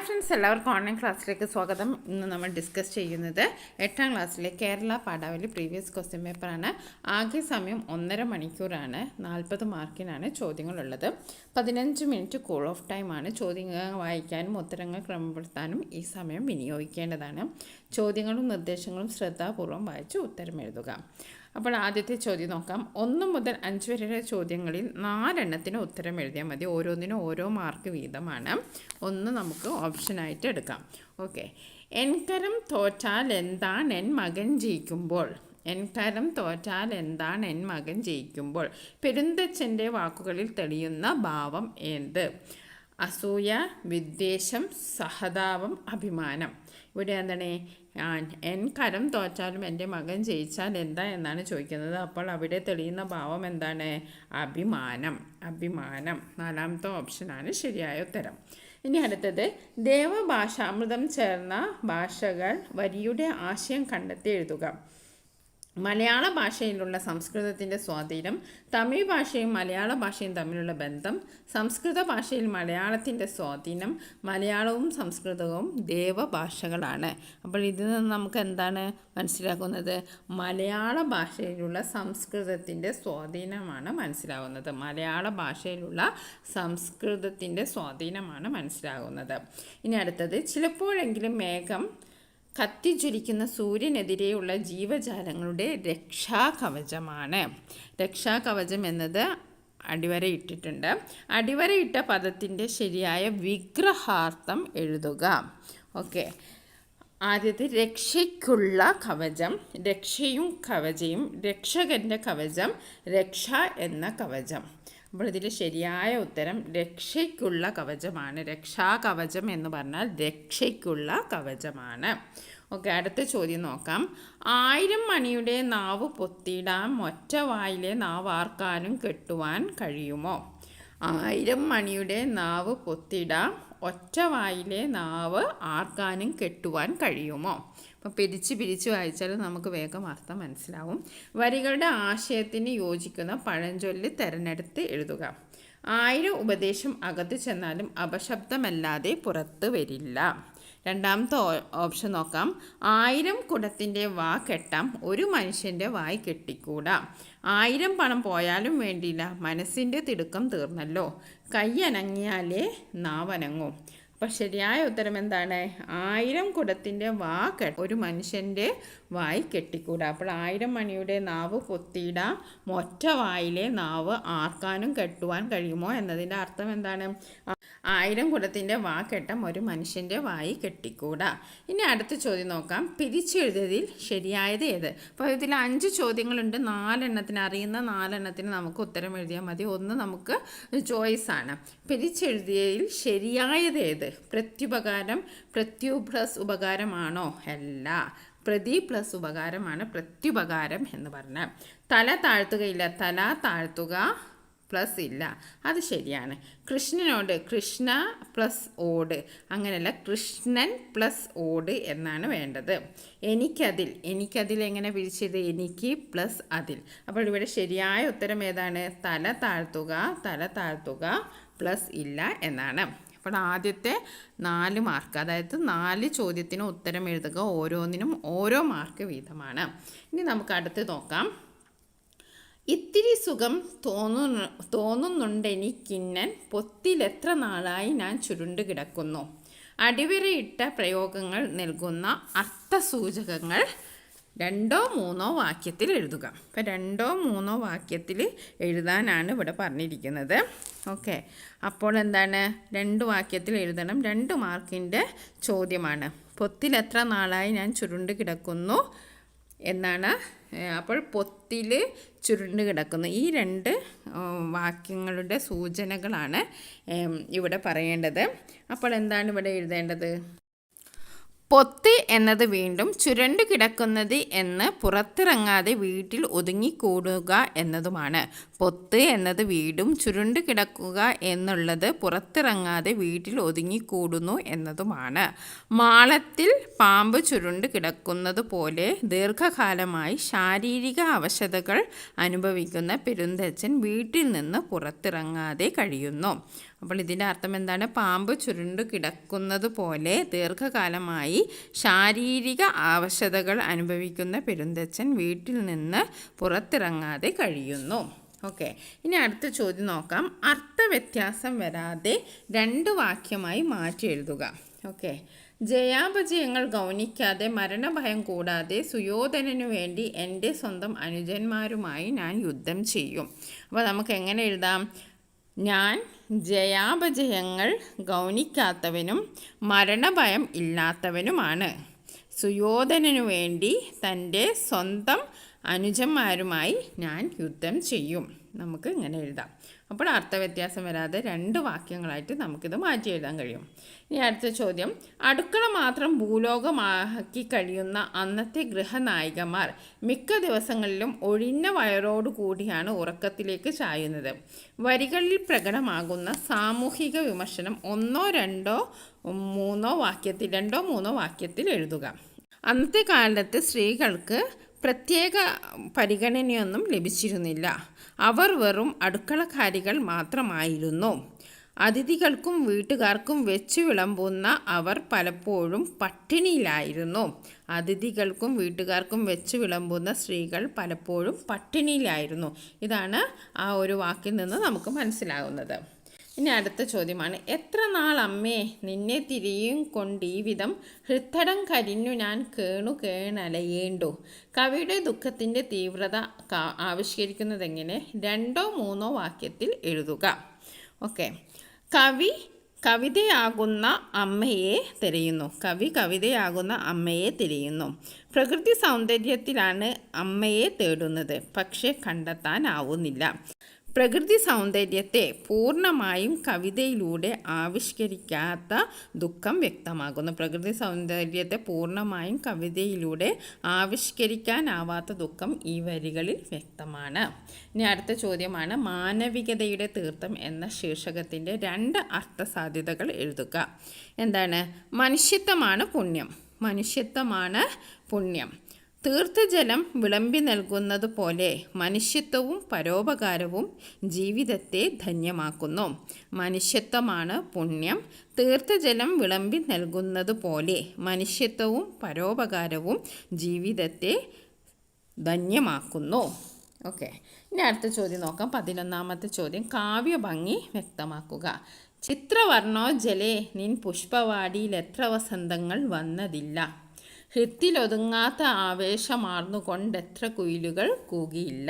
Friends, എല്ലാവർക്കും online ക്ലാസ്സിലേക്ക് സ്വാഗതം. ഇന്ന് നമ്മൾ ഡിസ്കസ് ചെയ്യുന്നത് 8ാം ക്ലാസ്സിലെ കേരള പാഠാവലി പ്രീവിയസ് ക്വസ്റ്റ്യൻ പേപ്പറാണ്. ആകെ സമയം 1.5 മണിക്കൂറാണ്. 40 മാർക്കിനാണ് ചോദ്യങ്ങളുള്ളത്. 15 മിനിറ്റ് കൂൾ ഓഫ് ടൈമാണ്. ചോദ്യങ്ങൾ വായിക്കാനും ഉത്തരങ്ങൾ ക്രമപ്പെടുത്താനും ഈ സമയം വിനിയോഗിക്കേണ്ടതാണ്. ചോദ്യങ്ങളും നിർദ്ദേശങ്ങളും ശ്രദ്ധാപൂർവ്വം വായിച്ച് ഉത്തരം എഴുതുക. അപ്പോൾ ആദ്യത്തെ ചോദ്യം നോക്കാം. 1 മുതൽ 5 വരെയുള്ള ചോദ്യങ്ങളിൽ 4 എണ്ണത്തിന് ഉത്തരം എഴുതിയാൽ മതി. ഓരോന്നിനും ഓരോ മാർക്ക് വീതമാണ്. ഒന്ന് നമുക്ക് ഓപ്ഷനായിട്ട് എടുക്കാം. ഓക്കെ. എൻകരം തോറ്റാൽ എന്താണ് എൻ മകൻ ജയിക്കുമ്പോൾ? എൻകരം തോറ്റാൽ എന്താണ് എൻ മകൻ ജയിക്കുമ്പോൾ? പെരുന്തച്ഛൻ്റെ വാക്കുകളിൽ തെളിയുന്ന ഭാവം എന്ത്? അസൂയ, വിദ്വേഷം, സഹതാപം, അഭിമാനം. ഇവിടെ എന്താണ്? എൻ കരം തോറ്റാലും എൻ്റെ മകൻ ജയിച്ചാൽ എന്താ എന്നാണ് ചോദിക്കുന്നത്. അപ്പോൾ അവിടെ തെളിയുന്ന ഭാവം എന്താണ്? അഭിമാനം. അഭിമാനം 4ാമത്തെ ഓപ്ഷനാണ് ശരിയായ ഉത്തരം. ഇനി അടുത്തത്, ദേവഭാഷാമൃതം ചേർന്ന ഭാഷകൾ വരിയുടെ ആശയം കണ്ടെത്തി എഴുതുക. മലയാള ഭാഷയിലുള്ള സംസ്കൃതത്തിൻ്റെ സ്വാധീനം, തമിഴ് ഭാഷയും മലയാള ഭാഷയും തമ്മിലുള്ള ബന്ധം, സംസ്കൃത ഭാഷയിൽ മലയാളത്തിൻ്റെ സ്വാധീനം, മലയാളവും സംസ്കൃതവും ദേവഭാഷകളാണ്. അപ്പോൾ ഇതിൽ നിന്ന് നമുക്ക് എന്താണ് മനസ്സിലാക്കുന്നത്? മലയാള ഭാഷയിലുള്ള സംസ്കൃതത്തിൻ്റെ സ്വാധീനമാണ് മനസ്സിലാവുന്നത്. മലയാള ഭാഷയിലുള്ള സംസ്കൃതത്തിൻ്റെ സ്വാധീനമാണ് മനസ്സിലാകുന്നത്. ഇനി അടുത്തത്, ചിലപ്പോഴെങ്കിലും മേഘം കത്തിജ്വലിക്കുന്ന സൂര്യനെതിരെയുള്ള ജീവജാലങ്ങളുടെ രക്ഷാകവചമാണ്. രക്ഷാകവചം എന്നത് അടിവരയിട്ടിട്ടുണ്ട്. അടിവരയിട്ട പദത്തിൻ്റെ ശരിയായ വിഗ്രഹാർത്ഥം എഴുതുക. ഓക്കെ. ആദ്യത്തെ, രക്ഷയ്ക്കുള്ള കവചം, രക്ഷയും കവചയും, രക്ഷകൻ്റെ കവചം, രക്ഷ എന്ന കവചം. അപ്പോൾ ഇതിൽ ശരിയായ ഉത്തരം രക്ഷയ്ക്കുള്ള കവചമാണ്. രക്ഷാകവചം എന്ന് പറഞ്ഞാൽ രക്ഷയ്ക്കുള്ള കവചമാണ്. ഓക്കെ. അടുത്ത ചോദ്യം നോക്കാം. 1000 മണിയുടെ നാവ് പൊത്തിയിടാം, ഒറ്റ വായിലെ നാവ് ആർക്കാനും കെട്ടുവാൻ കഴിയുമോ? 1000 മണിയുടെ നാവ് പൊത്തിയിടാം, ഒറ്റ വായിലെ നാവ് ആർക്കാനും കെട്ടുവാൻ കഴിയുമോ? അപ്പോൾ പിരിച്ച് വായിച്ചാൽ നമുക്ക് വേഗം അർത്ഥം മനസ്സിലാവും. വരികളുടെ ആശയത്തിന് യോജിക്കുന്ന പഴഞ്ചൊല്ല് തിരഞ്ഞെടുത്ത് എഴുതുക. 1000 ഉപദേശം അകത്ത് ചെന്നാലും അപശബ്ദമല്ലാതെ പുറത്ത് വരില്ല. 2ാമത്തെ ഓപ്ഷൻ നോക്കാം. 1000 കുടത്തിൻ്റെ വാ കെട്ടാം, ഒരു മനുഷ്യൻ്റെ വായി കെട്ടിക്കൂടാ. 1000 പണം പോയാലും വേണ്ടിയില്ല, മനസ്സിൻ്റെ തിടുക്കം തീർന്നല്ലോ, കൈ അനങ്ങിയാലേ നാവനങ്ങും. അപ്പോൾ ശരിയായ ഉത്തരം എന്താണ്? 1000 കുടത്തിൻ്റെ വാ ഒരു മനുഷ്യൻ്റെ വായി കെട്ടിക്കൂടാ. അപ്പോൾ 1000 മണിയുടെ നാവ് പൊത്തിയിടാം, ഒറ്റ വായിലെ നാവ് ആർക്കാനും കെട്ടുവാൻ കഴിയുമോ എന്നതിൻ്റെ അർത്ഥം എന്താണ്? 1000 കുടത്തിൻ്റെ വാ കെട്ടാം, ഒരു മനുഷ്യൻ്റെ വായി കെട്ടിക്കൂടാ. ഇനി അടുത്ത ചോദ്യം നോക്കാം. പിരിച്ചെഴുതിയതിൽ ശരിയായത് ഏത്? അപ്പോൾ ഇതിൽ 5 ചോദ്യങ്ങളുണ്ട്. 4 എണ്ണത്തിന് അറിയുന്ന 4 എണ്ണത്തിന് നമുക്ക് ഉത്തരം എഴുതിയാൽ മതി. ഒന്ന് നമുക്ക് ചോയ്സാണ്. പിരിച്ചെഴുതിയതിൽ ശരിയായത് ഏത്? പ്രത്യുപകാരം പ്രത്യു പ്ലസ് ഉപകാരമാണോ? അല്ല, പ്രതി പ്ലസ് ഉപകാരമാണ് പ്രത്യുപകാരം എന്ന് പറഞ്ഞാൽ. തല താഴ്ത്തുകയില്ല, തല താഴ്ത്തുക പ്ലസ് ഇല്ല, അത് ശരിയാണ്. കൃഷ്ണനോട്, കൃഷ്ണ പ്ലസ് ഓട്, അങ്ങനെയല്ല, കൃഷ്ണൻ പ്ലസ് ഓട് എന്നാണ് വേണ്ടത്. എനിക്കതിൽ എങ്ങനെ പിരിച്ചത്? എനിക്ക് പ്ലസ് അതിൽ. അപ്പോൾ ഇവിടെ ശരിയായ ഉത്തരം ഏതാണ്? തല താഴ്ത്തുക പ്ലസ് ഇല്ല എന്നാണ്. അപ്പോൾ ആദ്യത്തെ 4 മാർക്ക്, അതായത് 4 ചോദ്യത്തിന് ഉത്തരം എഴുതുക. ഓരോന്നിനും ഓരോ മാർക്ക് വീതമാണ്. ഇനി നമുക്ക് അടുത്ത് നോക്കാം. ഇത്തിരി സുഖം തോന്നുന്നുണ്ടെനിക്കിന്നൻ, പൊത്തിലെത്ര നാളായി ഞാൻ ചുരുണ്ട് കിടക്കുന്നു. അടിവരയിട്ട പ്രയോഗങ്ങൾ നൽകുന്ന അർത്ഥസൂചകങ്ങൾ 2ഓ 3ഓ വാക്യത്തിൽ എഴുതുക. അപ്പോൾ 2ഓ 3ഓ വാക്യത്തിൽ എഴുതാനാണ് ഇവിടെ പറഞ്ഞിരിക്കുന്നത്. ഓക്കെ. അപ്പോൾ എന്താണ്? 2 വാക്യത്തിൽ എഴുതണം. 2 മാർക്കിൻ്റെ ചോദ്യമാണ്. പൊത്തിലെത്ര നാളായി ഞാൻ ചുരുണ്ട് കിടക്കുന്നു എന്നാണ്. അപ്പോൾ പൊത്തിൽ ചുരുണ്ട് കിടക്കുന്നു. ഈ 2 വാക്യങ്ങളുടെ സൂചനകളാണ് ഇവിടെ പറയേണ്ടത്. അപ്പോൾ എന്താണ് ഇവിടെ എഴുതേണ്ടത്? പൊത്ത് എന്നത് വീണ്ടും ചുരണ്ടു കിടക്കുന്നത് എന്ന് പുറത്തിറങ്ങാതെ വീട്ടിൽ ഒതുങ്ങിക്കൂടുക എന്നതുമാണ്. പൊത്ത് എന്നത് വീടും ചുരുണ്ട് കിടക്കുക എന്നുള്ളത് പുറത്തിറങ്ങാതെ വീട്ടിൽ ഒതുങ്ങിക്കൂടുന്നു എന്നതുമാണ്. മാളത്തിൽ പാമ്പ് ചുരുണ്ട് കിടക്കുന്നത് പോലെ ദീർഘകാലമായി ശാരീരിക അവശതകൾ അനുഭവിക്കുന്ന പെരുന്തച്ഛൻ വീട്ടിൽ നിന്ന് പുറത്തിറങ്ങാതെ കഴിയുന്നു. അപ്പോൾ ഇതിൻ്റെ അർത്ഥം എന്താണ്? പാമ്പ് ചുരുണ്ട് കിടക്കുന്നത് പോലെ ദീർഘകാലമായി ശാരീരിക അവശതകൾ അനുഭവിക്കുന്ന പെരുന്തച്ഛൻ വീട്ടിൽ നിന്ന് പുറത്തിറങ്ങാതെ കഴിയുന്നു. ഓക്കെ, ഇനി അടുത്ത ചോദ്യം നോക്കാം. അർത്ഥവ്യത്യാസം വരാതെ 2 വാക്യമായി മാറ്റി എഴുതുക. ഓക്കെ, ജയാപജയങ്ങൾ ഗൗനിക്കാതെ മരണഭയം കൂടാതെ സുയോധനനു വേണ്ടി എൻ്റെ സ്വന്തം അനുജന്മാരുമായി ഞാൻ യുദ്ധം ചെയ്യും. അപ്പോൾ നമുക്ക് എങ്ങനെ എഴുതാം? ഞാൻ ജയാപജയങ്ങൾ ഗൗനിക്കാത്തവനും മരണഭയം ഇല്ലാത്തവനുമാണ്. സുയോധനനു വേണ്ടി തൻ്റെ സ്വന്തം അനുജന്മാരുമായി ഞാൻ യുദ്ധം ചെയ്യും. നമുക്ക് ഇങ്ങനെ എഴുതാം. അപ്പോൾ അർത്ഥവ്യത്യാസം വരാതെ 2 വാക്യങ്ങളായിട്ട് നമുക്കിത് മാറ്റി എഴുതാൻ കഴിയും. ഇനി അടുത്ത ചോദ്യം. അടുക്കള മാത്രം ഭൂലോകമാക്കി കഴിയുന്ന അന്നത്തെ ഗൃഹനായികമാർ മിക്ക ദിവസങ്ങളിലും ഒഴിഞ്ഞ വയറോടു കൂടിയാണ് ഉറക്കത്തിലേക്ക് ചായുന്നത്. വരികളിൽ പ്രകടമാകുന്ന സാമൂഹിക വിമർശനം 1, 2, 3 വാക്യത്തിൽ എഴുതുക. അന്നത്തെ കാലത്ത് സ്ത്രീകൾക്ക് പ്രത്യേക പരിഗണനയൊന്നും ലഭിച്ചിരുന്നില്ല. അവർ വെറും അടുക്കളക്കാരികൾ മാത്രമായിരുന്നു. അതിഥികൾക്കും വീട്ടുകാർക്കും വെച്ച് വിളമ്പുന്ന അവർ പലപ്പോഴും പട്ടിണിയിലായിരുന്നു. അതിഥികൾക്കും വീട്ടുകാർക്കും വെച്ച് വിളമ്പുന്ന സ്ത്രീകൾ പലപ്പോഴും പട്ടിണിയിലായിരുന്നു. ഇതാണ് ആ ഒരു വാക്കിൽ നിന്ന് നമുക്ക് മനസ്സിലാകുന്നത്. ഇനി അടുത്ത ചോദ്യമാണ്. എത്ര നാൾ അമ്മേ നിന്നെ തിരിയും കൊണ്ടീ വിധം ഹൃത്തടം കരിഞ്ഞു ഞാൻ കേണലയേണ്ടു. കവിയുടെ ദുഃഖത്തിൻ്റെ തീവ്രത ആവിഷ്കരിക്കുന്നതെങ്ങനെ? 2, 3 വാക്യത്തിൽ എഴുതുക. ഓക്കെ, കവി കവിതയാകുന്ന അമ്മയെ തിരയുന്നു. പ്രകൃതി സൗന്ദര്യത്തിലാണ് അമ്മയെ തേടുന്നത്, പക്ഷേ കണ്ടെത്താനാവുന്നില്ല. പ്രകൃതി സൗന്ദര്യത്തെ പൂർണ്ണമായും കവിതയിലൂടെ ആവിഷ്കരിക്കാത്ത ദുഃഖം വ്യക്തമാകുന്നു. പ്രകൃതി സൗന്ദര്യത്തെ പൂർണ്ണമായും കവിതയിലൂടെ ആവിഷ്കരിക്കാനാവാത്ത ദുഃഖം ഈ വരികളിൽ വ്യക്തമാണ്. ഇനി അടുത്ത ചോദ്യമാണ്. മാനവികതയുടെ തീർത്ഥം എന്ന ശീർഷകത്തിൻ്റെ 2 അർത്ഥസാധ്യതകൾ എഴുതുക. എന്താണ്? മനുഷ്യത്വമാണ് പുണ്യം. തീർത്ഥജലം വിളമ്പി നൽകുന്നത് പോലെ മനുഷ്യത്വവും പരോപകാരവും ജീവിതത്തെ ധന്യമാക്കുന്നു. മനുഷ്യത്വമാണ് പുണ്യം. തീർത്ഥജലം വിളമ്പി നൽകുന്നത് പോലെ മനുഷ്യത്വവും പരോപകാരവും ജീവിതത്തെ ധന്യമാക്കുന്നു. ഓക്കെ, ഇനി അടുത്ത ചോദ്യം നോക്കാം. 11ാമത്തെ ചോദ്യം. കാവ്യഭംഗി വ്യക്തമാക്കുക. ചിത്രവർണ്ണോജ്ജലേ നിൻ പുഷ്പവാടിയിലെത്ര വസന്തങ്ങൾ വന്നതില്ല. ഹൃത്തിലൊതുങ്ങാത്ത ആവേശമാർന്നുകൊണ്ടെത്ര കുയിലുകൾ കൂകിയില്ല.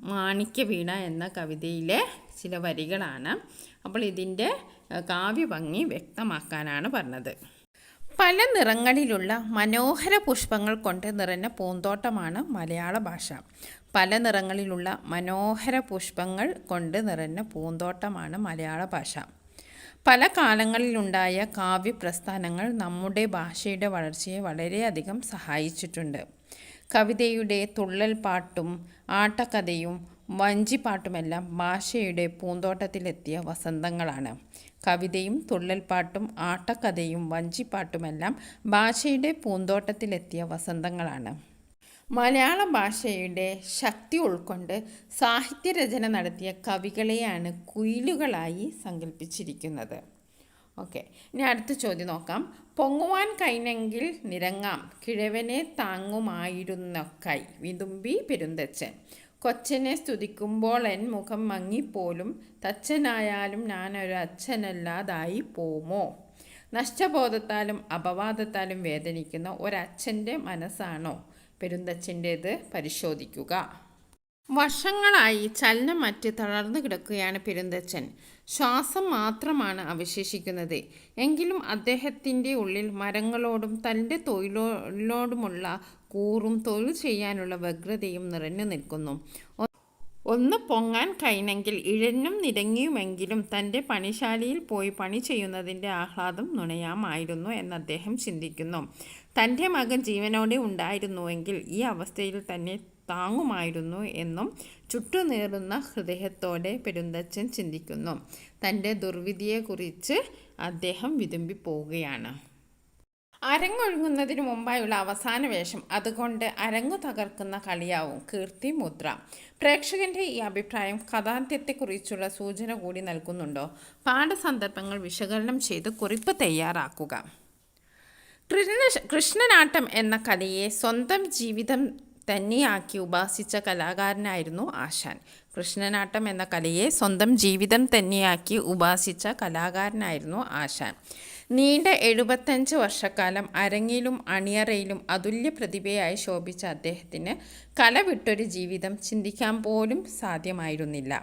മാണിക്യവീണ എന്ന കവിതയിലെ ചില വരികളാണ്. അപ്പോൾ ഇതിൻ്റെ കാവ്യഭംഗി വ്യക്തമാക്കാനാണ് പറഞ്ഞത്. പല നിറങ്ങളിലുള്ള മനോഹര പുഷ്പങ്ങൾ കൊണ്ട് നിറഞ്ഞ പൂന്തോട്ടമാണ് മലയാള ഭാഷ. പല നിറങ്ങളിലുള്ള മനോഹര പുഷ്പങ്ങൾ കൊണ്ട് നിറഞ്ഞ പൂന്തോട്ടമാണ് മലയാള ഭാഷ. പല കാലങ്ങളിലുണ്ടായ കാവ്യപ്രസ്ഥാനങ്ങൾ നമ്മുടെ ഭാഷയുടെ വളർച്ചയെ വളരെയധികം സഹായിച്ചിട്ടുണ്ട്. കവിതയുടെ തുള്ളൽപ്പാട്ടും ആട്ടക്കഥയും വഞ്ചിപ്പാട്ടുമെല്ലാം ഭാഷയുടെ പൂന്തോട്ടത്തിലെത്തിയ വസന്തങ്ങളാണ്. കവിതയും തുള്ളൽപ്പാട്ടും ആട്ടക്കഥയും വഞ്ചിപ്പാട്ടുമെല്ലാം ഭാഷയുടെ പൂന്തോട്ടത്തിലെത്തിയ വസന്തങ്ങളാണ്. മലയാള ഭാഷയുടെ ശക്തി ഉൾക്കൊണ്ട് സാഹിത്യരചന നടത്തിയ കവികളെയാണ് കുയിലുകളായി സങ്കല്പിച്ചിരിക്കുന്നത്. ഓക്കെ, ഇനി അടുത്ത ചോദ്യം നോക്കാം. പൊങ്ങുവാൻ കൈനെങ്കിൽ നിരങ്ങാം കിഴവനെ താങ്ങുമായിരുന്ന കൈ വിതുമ്പി പെരുന്തച്ഛൻ. കൊച്ചനെ സ്തുതിക്കുമ്പോൾ എൻ മുഖം മങ്ങിപ്പോലും തച്ചനായാലും ഞാനൊരു അച്ഛനല്ലാതായി പോമോ. നഷ്ടബോധത്താലും അപവാദത്താലും വേദനിക്കുന്ന ഒരച്ഛൻ്റെ മനസ്സാണോ പെരുന്തച്ഛൻ്റേത്? പരിശോധിക്കുക. വർഷങ്ങളായി ചലനമറ്റ് തളർന്നു കിടക്കുകയാണ് പെരുന്തച്ഛൻ. ശ്വാസം മാത്രമാണ് അവശേഷിക്കുന്നത്. എങ്കിലും അദ്ദേഹത്തിൻ്റെ ഉള്ളിൽ മരങ്ങളോടും തൻ്റെ തൊഴിലോടുമുള്ള കൂറും തൊഴിൽ ചെയ്യാനുള്ള വ്യഗ്രതയും നിറഞ്ഞു നിൽക്കുന്നു. ഒന്ന് പൊങ്ങാൻ കഴിഞ്ഞെങ്കിൽ ഇഴഞ്ഞും നിരങ്ങിയുമെങ്കിലും തൻ്റെ പണിശാലയിൽ പോയി പണി ചെയ്യുന്നതിൻ്റെ ആഹ്ലാദം നുണയാമായിരുന്നു എന്ന് അദ്ദേഹം ചിന്തിക്കുന്നു. തൻ്റെ മകൻ ജീവനോടെ ഉണ്ടായിരുന്നുവെങ്കിൽ ഈ അവസ്ഥയിൽ തന്നെ താങ്ങുമായിരുന്നു എന്നും ചുട്ടുനീറുന്ന ഹൃദയത്തോടെ പെരുന്തച്ഛൻ ചിന്തിക്കുന്നു. തൻ്റെ ദുർവിധിയെക്കുറിച്ച് അദ്ദേഹം വിതുമ്പിപ്പോവുകയാണ്. അരങ്ങൊഴുങ്ങുന്നതിനു മുമ്പായുള്ള അവസാന വേഷം, അതുകൊണ്ട് അരങ്ങു തകർക്കുന്ന കളിയാവും കീർത്തി മുദ്ര. പ്രേക്ഷകന്റെ ഈ അഭിപ്രായം കഥാന്ത്യത്തെക്കുറിച്ചുള്ള സൂചന കൂടി നൽകുന്നുണ്ടോ? പാഠസന്ദർഭങ്ങൾ വിശകലനം ചെയ്ത് കുറിപ്പ് തയ്യാറാക്കുക. കൃഷ്ണനാട്ടം എന്ന കലയെ സ്വന്തം ജീവിതം തന്നെയാക്കി ഉപാസിച്ച കലാകാരനായിരുന്നു ആശാൻ. കൃഷ്ണനാട്ടം എന്ന കലയെ സ്വന്തം ജീവിതം തന്നെയാക്കി ഉപാസിച്ച കലാകാരനായിരുന്നു ആശാൻ. നീണ്ട 75 വർഷക്കാലം അരങ്ങിലും അണിയറയിലും അതുല്യ പ്രതിഭയായി ശോഭിച്ച അദ്ദേഹത്തിന് കല വിട്ടൊരു ജീവിതം ചിന്തിക്കാൻ പോലും സാധ്യമായിരുന്നില്ല.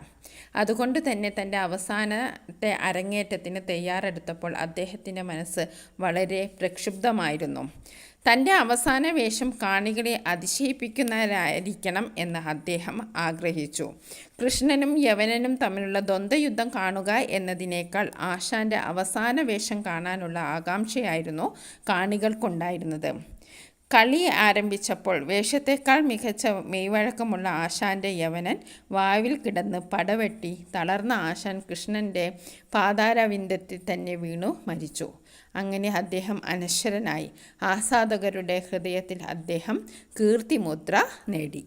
അതുകൊണ്ട് തന്നെ തൻ്റെ അവസാനത്തെ അരങ്ങേറ്റത്തിന് തയ്യാറെടുത്തപ്പോൾ അദ്ദേഹത്തിൻ്റെ മനസ്സ് വളരെ പ്രക്ഷുബ്ധമായിരുന്നു. തൻ്റെ അവസാന വേഷം കാണികളെ അതിശയിപ്പിക്കുന്നതായിരിക്കണം എന്ന് അദ്ദേഹം ആഗ്രഹിച്ചു. കൃഷ്ണനും യവനനും തമ്മിലുള്ള ദ്വന്ദ്വയുദ്ധം കാണുക എന്നതിനേക്കാൾ ആശാൻ്റെ അവസാന വേഷം കാണാനുള്ള ആകാംക്ഷയായിരുന്നു കാണികൾക്കുണ്ടായിരുന്നത്. കളി ആരംഭിച്ചപ്പോൾ വേഷത്തേക്കാൾ മികച്ച മെയ്വഴക്കമുള്ള ആശാൻ്റെ യവനൻ വാവിൽ കിടന്ന് പടവെട്ടി തളർന്ന ആശാൻ കൃഷ്ണൻ്റെ പാതാരവിന്ദത്തിൽ തന്നെ വീണു മരിച്ചു. അങ്ങനെ അദ്ദേഹം അനശ്വരനായി. ആസ്വാദകരുടെ ഹൃദയത്തിൽ അദ്ദേഹം കീർത്തിമുദ്ര നേടി.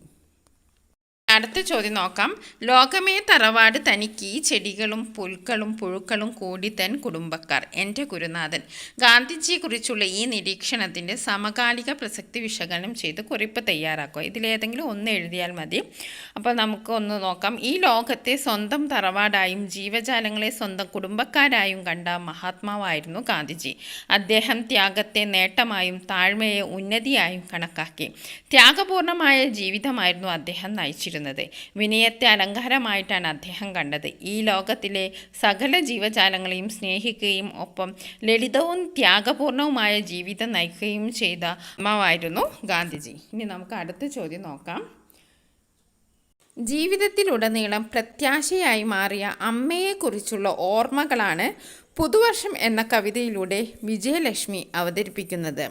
അടുത്ത ചോദ്യം നോക്കാം. ലോകമേ തറവാട് തനിക്ക് ഈ ചെടികളും പുൽക്കളും പുഴുക്കളും കൂടി തൻ കുടുംബക്കാർ, എൻ്റെ ഗുരുനാഥൻ. ഗാന്ധിജിയെക്കുറിച്ചുള്ള ഈ നിരീക്ഷണത്തിൻ്റെ സമകാലിക പ്രസക്തി വിശകലനം ചെയ്ത് കുറിപ്പ് തയ്യാറാക്കുക. ഇതിലേതെങ്കിലും ഒന്ന് എഴുതിയാൽ മതി. അപ്പോൾ നമുക്ക് ഒന്ന് നോക്കാം. ഈ ലോകത്തെ സ്വന്തം തറവാടായും ജീവജാലങ്ങളെ സ്വന്തം കുടുംബക്കാരായും കണ്ട മഹാത്മാവായിരുന്നു ഗാന്ധിജി. അദ്ദേഹം ത്യാഗത്തെ നേട്ടമായും താഴ്മയെ ഉന്നതിയായും കണക്കാക്കി. ത്യാഗപൂർണമായ ജീവിതമായിരുന്നു അദ്ദേഹം നയിച്ചിരുന്നത്. വിനയത്തെ അലങ്കാരമായിട്ടാണ് അദ്ദേഹം കണ്ടത്. ഈ ലോകത്തിലെ സകല ജീവജാലങ്ങളെയും സ്നേഹിക്കുകയും ഒപ്പം ലളിതവും ത്യാഗപൂർണവുമായ ജീവിതം നയിക്കുകയും ചെയ്ത ആത്മാവായിരുന്നു ഗാന്ധിജി. ഇനി നമുക്ക് അടുത്ത ചോദ്യം നോക്കാം. ജീവിതത്തിലുടനീളം പ്രത്യാശയായി മാറിയ അമ്മയെക്കുറിച്ചുള്ള ഓർമ്മകളാണ് പുതുവർഷം എന്ന കവിതയിലൂടെ വിജയലക്ഷ്മി അവതരിപ്പിക്കുന്നത്.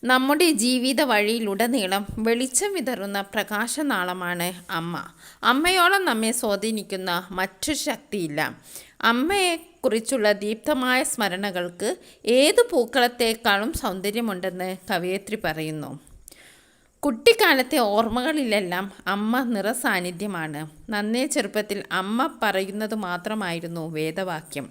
നമ്മുടെ ജീവിത വഴിയിലുടനീളം വെളിച്ചം വിതറുന്ന പ്രകാശനാളമാണ് അമ്മ. അമ്മയോളം നമ്മെ സ്വാധീനിക്കുന്ന മറ്റൊരു ശക്തിയില്ല. അമ്മയെക്കുറിച്ചുള്ള ദീപ്തമായ സ്മരണകൾക്ക് ഏതു പൂക്കളത്തേക്കാളും സൗന്ദര്യമുണ്ടെന്ന് കവയിത്രി പറയുന്നു. കുട്ടിക്കാലത്തെ ഓർമ്മകളിലെല്ലാം അമ്മ നിറസാന്നിധ്യമാണ്. നന്നേ ചെറുപ്പത്തിൽ അമ്മ പറയുന്നത് മാത്രമായിരുന്നു വേദവാക്യം.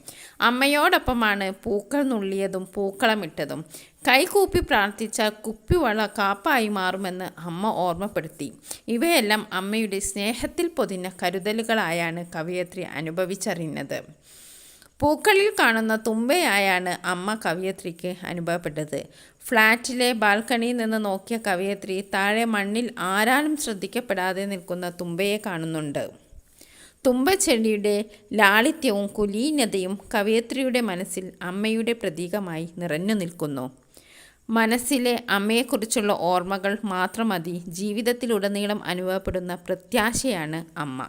അമ്മയോടൊപ്പമാണ് പൂക്കൾ നുള്ളിയതും പൂക്കളമിട്ടതും. കൈകൂപ്പി പ്രാർത്ഥിച്ച കുപ്പിവള കാപ്പായി മാറുമെന്ന് അമ്മ ഓർമ്മപ്പെടുത്തി. ഇവയെല്ലാം അമ്മയുടെ സ്നേഹത്തിൽ പൊതിഞ്ഞ കരുതലുകളായാണ് കവയിത്രി അനുഭവിച്ചറിഞ്ഞത്. പൂക്കളിൽ കാണുന്ന തുമ്പയായാണ് അമ്മ കവയിത്രിക്ക് അനുഭവപ്പെട്ടത്. ഫ്ലാറ്റിലെ ബാൽക്കണിയിൽ നിന്ന് നോക്കിയ കവയിത്രി താഴെ മണ്ണിൽ ആരാലും ശ്രദ്ധിക്കപ്പെടാതെ നിൽക്കുന്ന തുമ്പയെ കാണുന്നുണ്ട്. തുമ്പച്ചെടിയുടെ ലാളിത്യവും കുലീനതയും കവയിത്രിയുടെ മനസ്സിൽ അമ്മയുടെ പ്രതീകമായി നിറഞ്ഞു നിൽക്കുന്നു. മനസ്സിലെ അമ്മയെക്കുറിച്ചുള്ള ഓർമ്മകൾ മാത്രം മതി. ജീവിതത്തിലുടനീളം അനുഭവപ്പെടുന്ന പ്രത്യാശയാണ് അമ്മ.